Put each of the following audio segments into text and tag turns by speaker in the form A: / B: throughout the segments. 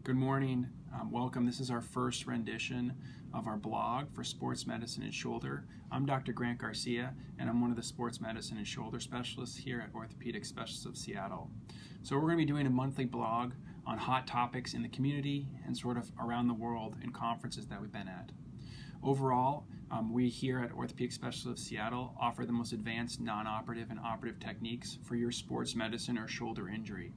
A: Good morning. Welcome. This is our first rendition of our blog for sports medicine and shoulder. I'm Dr. Grant Garcia, and I'm one of the sports medicine and shoulder specialists here at Orthopedic Specialists of Seattle. So we're going to be doing a monthly blog on hot topics in the community and sort of around the world in conferences that we've been at. Overall, we here at Orthopedic Specialists of Seattle offer the most advanced non-operative and operative techniques for your sports medicine or shoulder injury.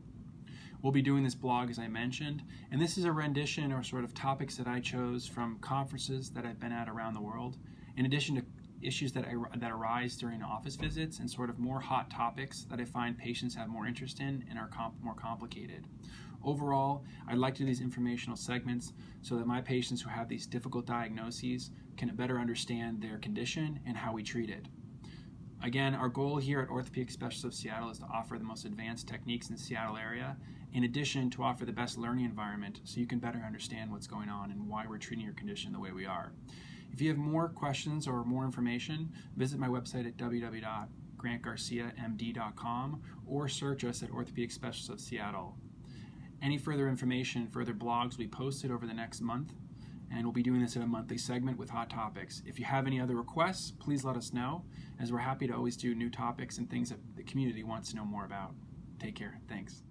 A: We'll be doing this blog, as I mentioned, and this is a rendition or sort of topics that I chose from conferences that I've been at around the world, in addition to issues that arise during office visits and sort of more hot topics that I find patients have more interest in and are more complicated. Overall, I'd like to do these informational segments so that my patients who have these difficult diagnoses can better understand their condition and how we treat it. Again, our goal here at Orthopedic Specialists of Seattle is to offer the most advanced techniques in the Seattle area, in addition to offer the best learning environment so you can better understand what's going on and why we're treating your condition the way we are. If you have more questions or more information, visit my website at www.grantgarciamd.com or search us at Orthopedic Specialists of Seattle. Any further information, further blogs will be posted over the next month, and we'll be doing this in a monthly segment with hot topics. If you have any other requests, please let us know, as we're happy to always do new topics and things that the community wants to know more about. Take care. Thanks.